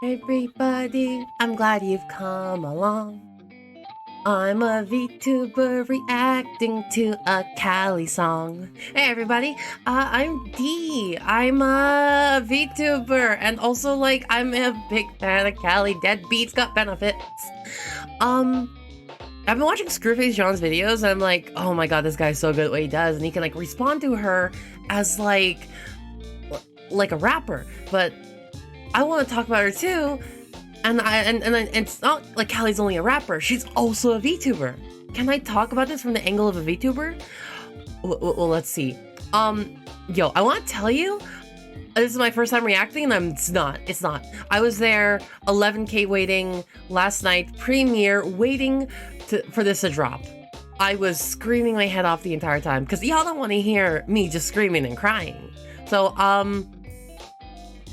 Everybody, I'm glad you've come along. I'm a VTuber reacting to a Calli song. Hey everybody, I'm D. I'm a VTuber, and also like I'm a big fan of Calli. Deadbeats got benefits. I've been watching Screwface John's videos, and I'm like, oh my god, this guy's so good at what he does, and he can like respond to her as like a rapper, but I want to talk about her too. And it's not like Calli's only a rapper. She's also a VTuber. Can I talk about this from the angle of a VTuber? Well, let's see. Yo, I want to tell you, this is my first time reacting, and it's not. I was there, 11K waiting last night, premiere, waiting for this to drop. I was screaming my head off the entire time because y'all don't want to hear me just screaming and crying. So,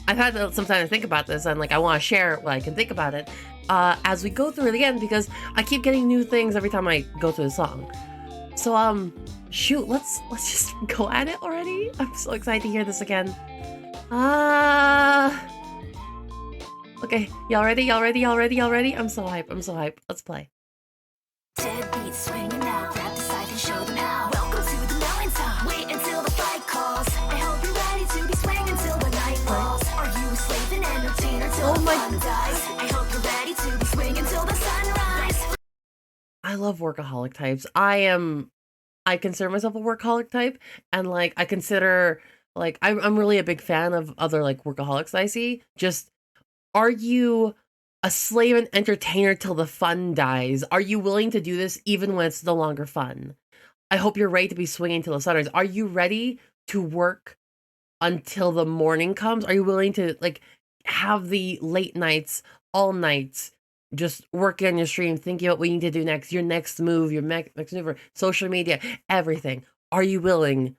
I've had some time to think about this, and like I want to share what I can think about it as we go through it again, because I keep getting new things every time I go through the song. So shoot, let's just go at it already. I'm so excited to hear this again. Okay, y'all ready? I'm so hype. Let's play. Deadbeats swinging now, grab the scythe and show them how. Welcome to the mountaintop. Wait until the fight calls. I hope you're ready to be swinging till the night falls. Are you a slave and entertainer till the fun dies? I hope you're ready to be swinging till the sunrise. I love workaholic types. I consider myself a workaholic type, and like I consider like I'm really a big fan of other like workaholics I see. Just, are you a slave and entertainer till the fun dies? Are you willing to do this even when it's no longer fun? I hope you're ready to be swinging till the sunrise. Are you ready to work until the morning comes? Are you willing to like have the late nights, all nights, just working on your stream, thinking about what you need to do next, your next move, your next maneuver, social media, everything? Are you willing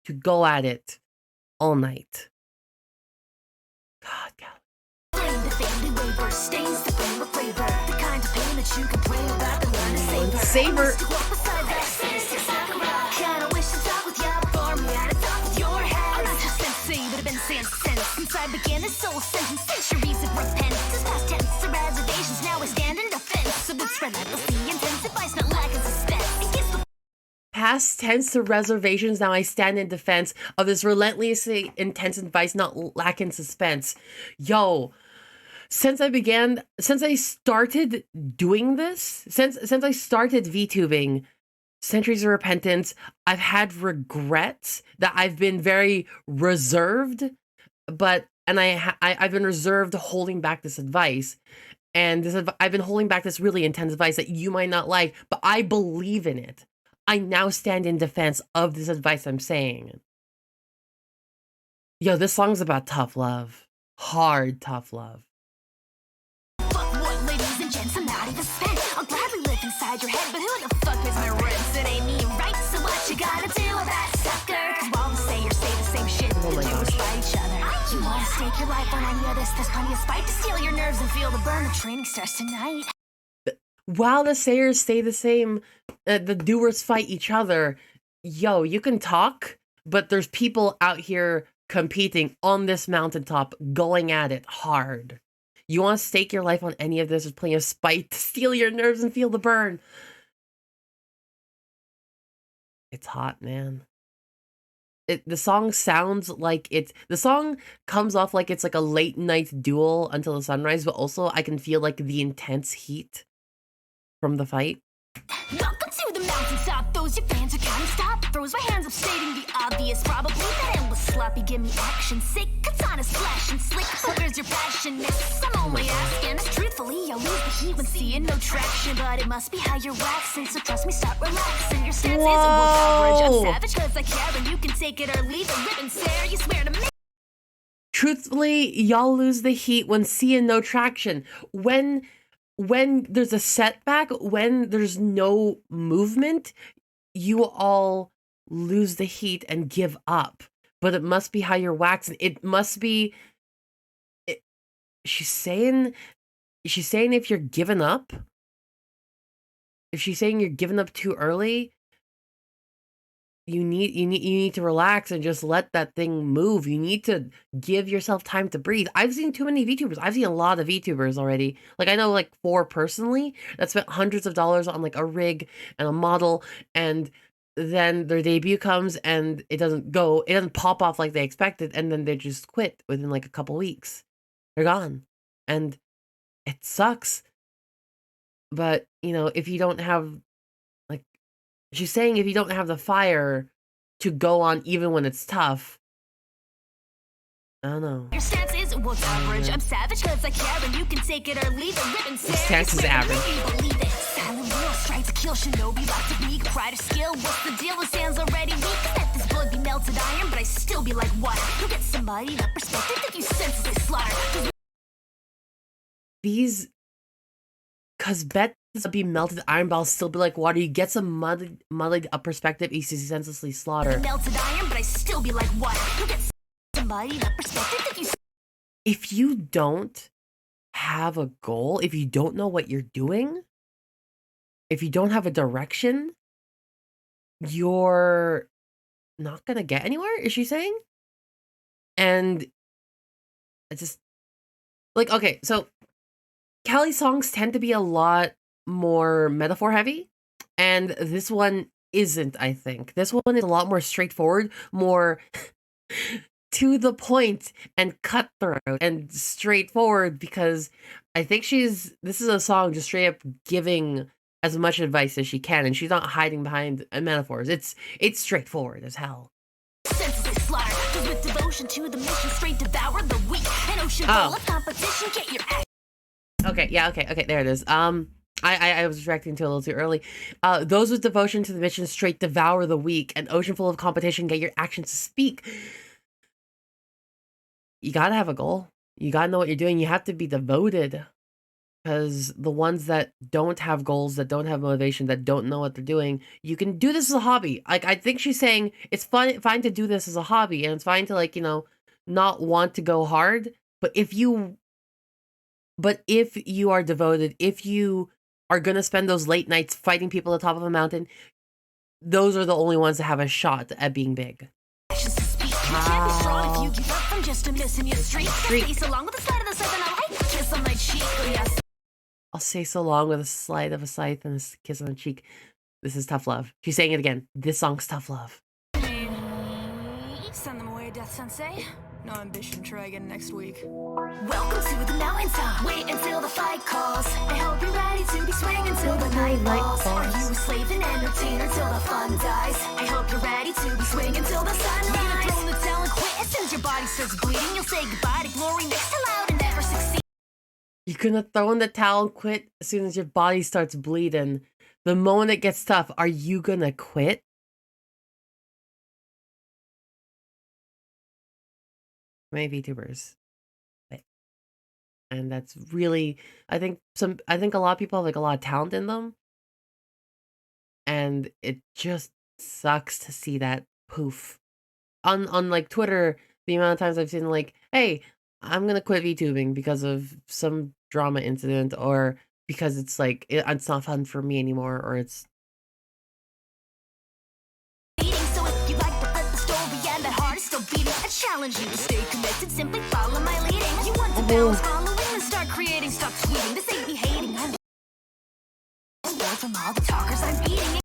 to go at it all night? God, God. Stains the flame of flavor, the kind of pain that you can bring about and learn to savor. Kinda wish to talk with ya before me at the top of your head. I'm not just sensei, but I've been since I began this soul sentence. Centuries of repentance, past tense to reservations. Now I stand in defense of this relentlessly intensifies, not lacking suspense. It gives the past tense to reservations. Now I stand in defense of this relentlessly intense advice, not lacking suspense. Yo. Since I started doing this, since I started VTubing, Centuries of Repentance, I've had regrets that I've been very reserved, I've been reserved holding back this advice, and I've been holding back this really intense advice that you might not like, but I believe in it. I now stand in defense of this advice I'm saying. Yo, this song's about tough love. Hard, tough love. I'm not even spent. I'll gladly live inside your head, but who the fuck is my ribs? It ain't me, right? So what you gotta do about sucker? Cause while the sayers say the same shit, the doers fight each other. You wanna stake your life on any of this? There's plenty of spite to steal your nerves and feel the burn. The training starts tonight. While the sayers stay the same, the doers fight each other. Yo, you can talk, but there's people out here competing on this mountaintop, going at it hard. You want to stake your life on any of this? There's plenty of spite to steal your nerves and feel the burn. It's hot, man. The song sounds like the song comes off like it's like a late night duel until the sunrise, but also I can feel like the intense heat from the fight. Welcome to the mountaintop. Those your fans are counting stop. Throws my hands up stating the obvious. Probably that endless sloppy. Give me action. Sick katanas flashing slick. Where's your passionate? I'm only asking. Truthfully, I'll lose the heat when seeing no traction. But it must be how you're waxing. So trust me, start relaxing. Your stance isn't coverage. I'm savage cause I care. And you can take it or leave it. Rip and tear. You swear to me. Truthfully, y'all lose the heat when seeing no traction. When there's a setback, when there's no movement, you all lose the heat and give up. But it must be how you're waxing. It must be. She's saying if you're giving up, if she's saying you're giving up too early, you need to relax and just let that thing move. You need to give yourself time to breathe. I've seen too many VTubers. I've seen a lot of VTubers already. Like, I know like 4 personally that spent hundreds of dollars on like a rig and a model, and then their debut comes and it doesn't pop off like they expected, and then they just quit within like a couple weeks. They're gone. And it sucks. But, you know, if you don't have, like, she's saying if you don't have the fire to go on even when it's tough, I don't know. Your stance is what's average. I'm savage cause I care and you can take it or leave it. Written stance is average. Believe it. Silent will strike to kill shinobi like technique. Pride or skill. What's the deal? His hands already weak. Let this blood be melted iron, but I still be like water. You'll get somebody that perspective that you senselessly slaughter. These, cause bet be melted iron balls still be like water. You get some muddied up perspective, you senselessly slaughter. Melted iron, but I still be like water. You'll get somebody that perspective that you. If you don't have a goal, if you don't know what you're doing, if you don't have a direction, you're not gonna get anywhere, is she saying? And it's just like, okay, so Calli songs tend to be a lot more metaphor heavy, and this one isn't, I think. This one is a lot more straightforward, more to the point and cutthroat and straightforward, because I think this is a song just straight up giving as much advice as she can, and she's not hiding behind metaphors. It's straightforward as hell. With devotion to the mission, straight devour the weak. An ocean full of competition, get your act. Okay, yeah, okay, there it is. I was reacting to it a little too early. Those with devotion to the mission straight devour the weak. An ocean full of competition, get your actions to speak. You gotta have a goal. You gotta know what you're doing. You have to be devoted. Because the ones that don't have goals, that don't have motivation, that don't know what they're doing, you can do this as a hobby. Like, I think she's saying it's fine to do this as a hobby, and it's fine to, like, you know, not want to go hard. But if you are devoted, if you are gonna spend those late nights fighting people at the top of a mountain, those are the only ones that have a shot at being big. I'll say so long with a slide of a scythe and a kiss on the cheek. This is tough love. She's saying it again. This song's tough love. Send them away, Death Sensei. No ambition, try again next week. Welcome to the mountaintop. Wait until the fight calls. I hope you're ready to be swinging until the night falls. Are you a slave and entertainer till the fun dies? I hope you're ready to be swinging until the sunrise. You're gonna throw the towel and quit as soon as your body starts bleeding. You'll say goodbye to glory next to loud and never succeed. You're gonna throw in the towel and quit as soon as your body starts bleeding. The moment it gets tough, are you gonna quit? Many VTubers. And that's really, I think a lot of people have like a lot of talent in them. And it just sucks to see that poof. On like Twitter, the amount of times I've seen like, hey, I'm gonna quit VTubing because of some drama incident, or because it's like it's not fun for me anymore, or it's. So if you like to flip the story and that heart is still beating, I challenge you to stay connected, simply follow my leading. You want to balance following and start creating, stop tweeting. This ain't me hating, I'm from all the talkers I'm eating.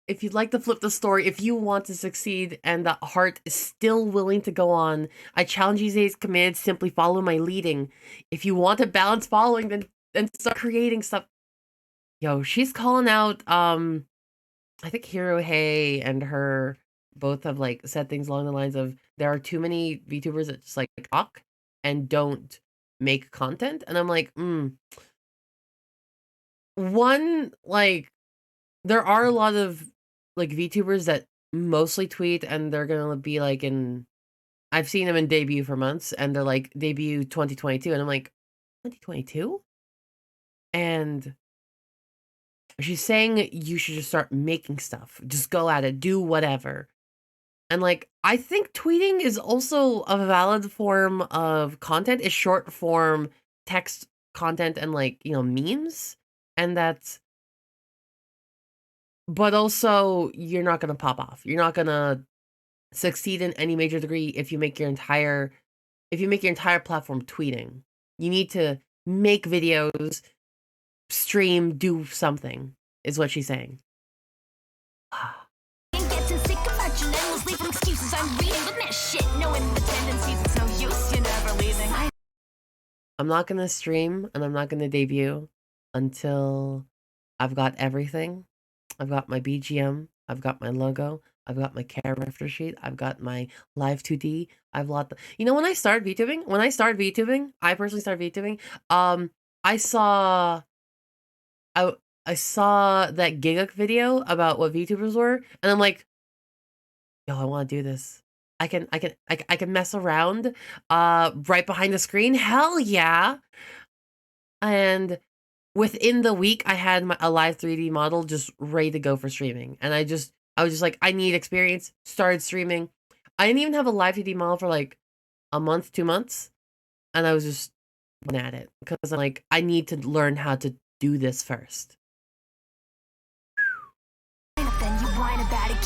If you'd like to flip the story, if you want to succeed and the heart is still willing to go on, I challenge you to stay committed, simply follow my leading. If you want to balance following, then start creating stuff. Yo, she's calling out, I think Hirohei and her both have like said things along the lines of there are too many VTubers that just like talk and don't make content. And I'm like, one, like, there are a lot of like VTubers that mostly tweet and they're gonna be like I've seen them in debut for months and they're like debut 2022 and I'm like 2022? And she's saying you should just start making stuff. Just go at it, do whatever. And like, I think tweeting is also a valid form of content. It's short form text content and like, you know, memes. And that's but also you're not gonna pop off. You're not gonna succeed in any major degree if you make your entire platform tweeting. You need to make videos, stream, do something, is what she's saying. Getting sick of marching endlessly from excuses. I'm reading the mess shit, knowing the tendencies. It's no use, you're never leaving. I'm not gonna stream and I'm not gonna debut until I've got everything. I've got my BGM, I've got my logo, I've got my character sheet, I've got my live 2D, I've got the, you know, when I started VTubing, I personally started VTubing, I saw that Giguk video about what VTubers were, and I'm like, yo, I want to do this. I can mess around right behind the screen. Hell yeah. And within the week I had a live 3D model just ready to go for streaming. And I was just like, I need experience. Started streaming. I didn't even have a live 2D model for like a month, 2 months. And I was just at it because I'm like, I need to learn how to do this first.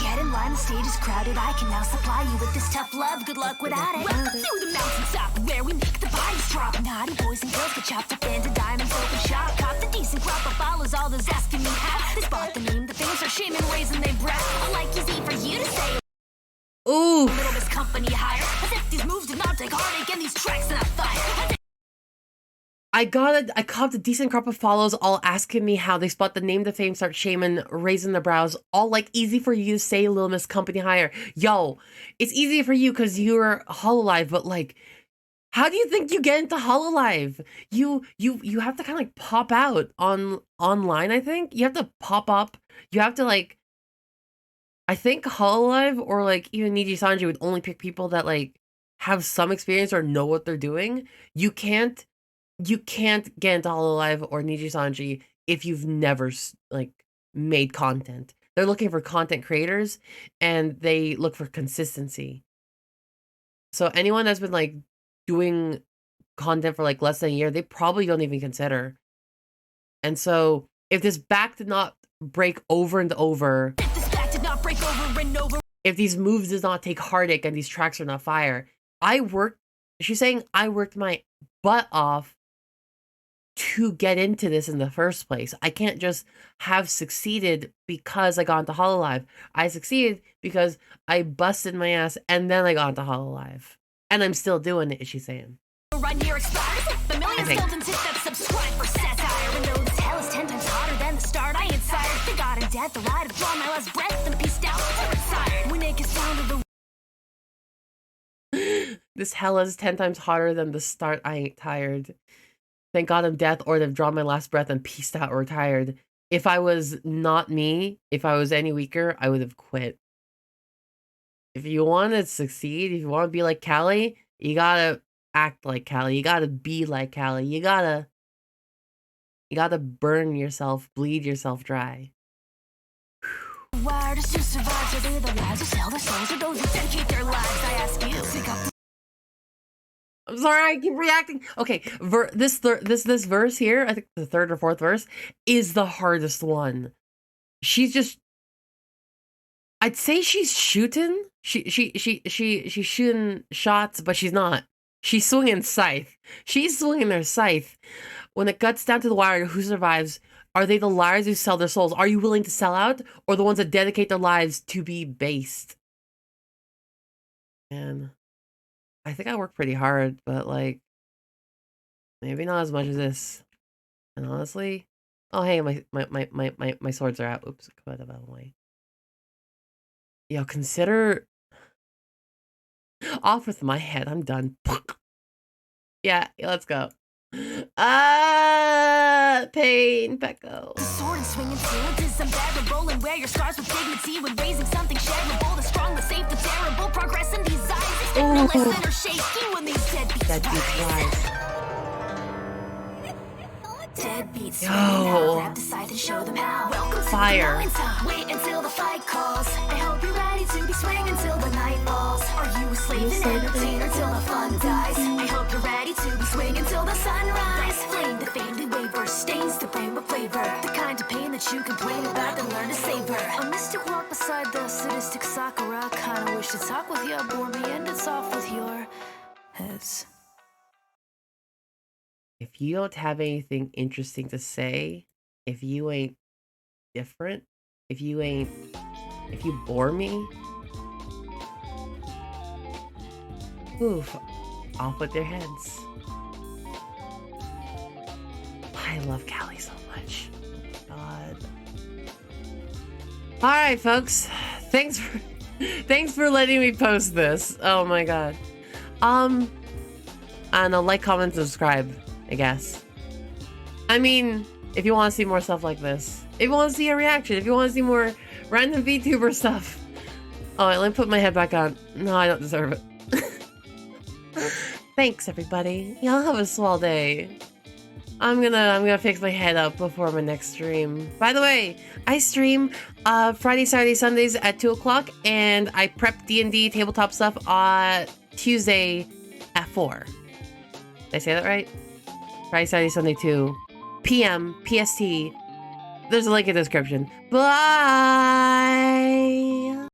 Get in line, the stage is crowded. I can now supply you with this tough love. Good luck without it. Welcome to the mountaintop where we make the bodies drop. Naughty boys and girls get chopped up into diamonds. Open shop, cop the decent crop of follows. All those asking me how they spot the name. The things are shaming, raising their breath. Like easy for you to say. Ooh. Little this company higher. As if these moves did not take heartache and these tracks are not fire. I caught a decent crop of follows, all asking me how they spot the name to fame, start shaming, raising their brows, all like easy for you to say, Little Miss Company Hire. Yo, it's easy for you because you're Hololive, but like, how do you think you get into Hololive? You have to kind of like pop out online, I think. You have to pop up. You have to like, I think Hololive or like even Niji Sanji would only pick people that like have some experience or know what they're doing. You can't get into Hololive or Niji Sanji if you've never like made content. They're looking for content creators and they look for consistency. So anyone that's been like doing content for like less than a year, they probably don't even consider. And so if this back did not break over and over, if these moves did not take heartache and these tracks are not fire, she's saying I worked my butt off to get into this in the first place. I can't just have succeeded because I got into Hololive. I succeeded because I busted my ass and then I got into Hololive. And I'm still doing it, is she saying? Run your expires. The million skeletons hit that subscribe for satire. And though this hell is 10 times hotter than the start I inspired. They got in death, the ride of draw my last breath and pieced out to retired. When it gets down to the this hell is 10 times hotter than the start I ain't tired. Thank God I'm death, or they've drawn my last breath and pieced out or retired. If I was not me, if I was any weaker, I would have quit. If you want to succeed, if you want to be like Calli, you gotta act like Calli. You gotta be like Calli. You gotta burn yourself, bleed yourself dry. Where to survive? Are they the lives who sell their souls or those who dedicate their lives? I ask you. I'm sorry, I keep reacting. Okay, this verse here, I think the third or fourth verse, is the hardest one. She's just, I'd say she's shooting. She's shooting shots, but she's not. She's swinging scythe. She's swinging their scythe. When it cuts down to the wire, who survives? Are they the liars who sell their souls? Are you willing to sell out, or the ones that dedicate their lives to be based? And I think I work pretty hard, but like, maybe not as much as this. And honestly, oh hey, my swords are out. Oops, come out of the way. Yo, consider off with my head. I'm done. Yeah, let's go. Pain, Pecco. Sword and swinging swords is unbearable, and wear your scars with dignity when raising something shareable. The strong, the safe, the terrible. Progress in these eyes. Less than are shaking when these deadbeats rise. Deadbeats now. Grab the scythe and show them how. Welcome fire. To the wait until the fight calls. I hope you're ready to be swinging till the night falls. Are you a slave and entertainer till the fun dies? I hope you're ready to be swinging till the sunrise. Flame the family waver stains the brain. flavor. The kind of pain that you complain about and learn to savor. A mystic walk beside the sadistic Sakura. Kinda wish to talk with you, bore me, and it's off with your heads. If you don't have anything interesting to say, if you ain't different, if you bore me, oof, off with their heads. I love Calli so much. Oh my God. All right, folks. Thanks for letting me post this. Oh my God. I don't know, like, comment, subscribe, I guess. I mean, if you want to see more stuff like this, if you want to see a reaction, if you want to see more random VTuber stuff. Oh, let me put my head back on. No, I don't deserve it. Thanks, everybody. Y'all have a swell day. I'm gonna fix my head up before my next stream. By the way, I stream Friday, Saturday, Sundays at 2 o'clock, and I prep D&D tabletop stuff on Tuesday at 4. Did I say that right? Friday, Saturday, Sunday, 2 p.m. PST. There's a link in the description. Bye!